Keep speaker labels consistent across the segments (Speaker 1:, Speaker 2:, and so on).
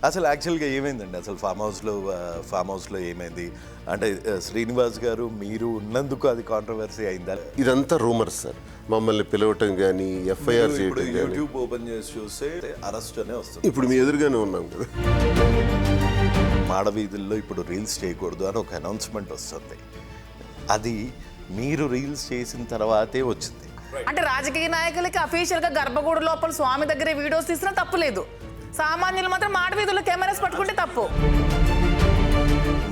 Speaker 1: అసలు యాక్చువల్గా ఏమైందండి అసలు ఫామ్ హౌస్లో ఏమైంది అంటే శ్రీనివాస్ గారు మీరు ఉన్నందుకు అది కాంట్రవర్సీ అయిందా?
Speaker 2: ఇదంతా రూమర్స్ సార్. మమ్మల్ని పిలవటం కానీ ఎఫ్ఐఆర్ చేయడం కానీ.
Speaker 1: యూట్యూబ్ ఓపెన్ చేసి చూస్తే అరెస్ట్ అనే వస్తుంది.
Speaker 2: ఇప్పుడు మీ ఎదురుగానే ఉన్నాం కదా.
Speaker 1: మాడవీధుల్లో ఇప్పుడు రీల్స్ చేయకూడదు అని ఒక అనౌన్స్మెంట్ వస్తుంది. అది మీరు రీల్స్ చేసిన తర్వాతే వచ్చింది.
Speaker 3: అంటే రాజకీయ నాయకులకి అఫీషియల్ గా గర్భగుడి లోపల స్వామి దగ్గర వీడియోస్ తీసినా తప్పు లేదు, సామాన్యులు మాత్రం మాడవీధుల్లో కెమెరాస్ పట్టుకుంటే తప్పు.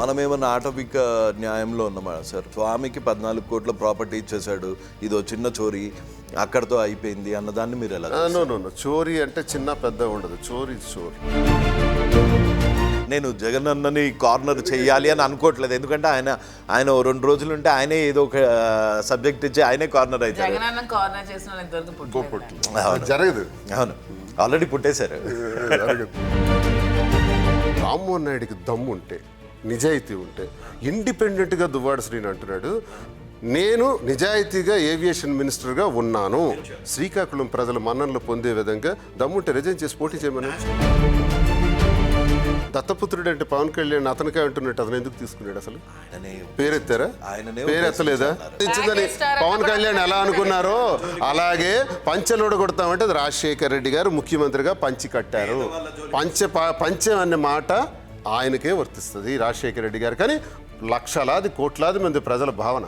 Speaker 1: మనమేమన్నా ఆటవిక న్యాయంలో ఉన్నమా సార్? స్వామికి 14 కోట్ల ప్రాపర్టీ ఇచ్చేసాడు, ఇదో చిన్న చోరీ అక్కడితో అయిపోయింది అన్నదాన్ని మీరు ఎలా?
Speaker 2: నో చోరీ అంటే చిన్న పెద్ద ఉండదు. చోరీ చోరీ.
Speaker 1: నేను జగన్ అన్నని కార్నర్ చెయ్యాలి అని అనుకోవట్లేదు. ఎందుకంటే ఆయన 2 రోజులు ఉంటే ఆయనే ఏదో ఒక సబ్జెక్ట్ ఇచ్చి ఆయనే కార్నర్ అవుతారు.
Speaker 2: జరగదు.
Speaker 1: అవును, ఆల్రెడీ పుట్టేశారు.
Speaker 2: రామ్మోహన్ నాయుడికి దమ్ము ఉంటే, నిజాయితీ ఉంటే ఇండిపెండెంట్గా దువ్వాడ శ్రీని అంటున్నాడు, నేను నిజాయితీగా ఏవియేషన్ మినిస్టర్గా ఉన్నాను, శ్రీకాకుళం ప్రజల మన్ననలు పొందే విధంగా దమ్ముంటే రిజైన్ చేసి పోటీ చేయమని. దత్తపుత్రుడు అంటే పవన్ కళ్యాణ్ అతనికే అంటున్నట్టు అతను ఎందుకు తీసుకున్నాడు? అసలు పేరెత్తారా? పేరెత్తలేదా? పవన్ కళ్యాణ్ ఎలా అనుకున్నారో అలాగే పంచెలోడు కొడతామంటే అది రాజశేఖర్ రెడ్డి గారు ముఖ్యమంత్రిగా పంచి కట్టారు. పంచెం అనే మాట ఆయనకే వర్తిస్తుంది, రాజశేఖర రెడ్డి గారు. కానీ లక్షలాది కోట్లాది మంది ప్రజల భావన.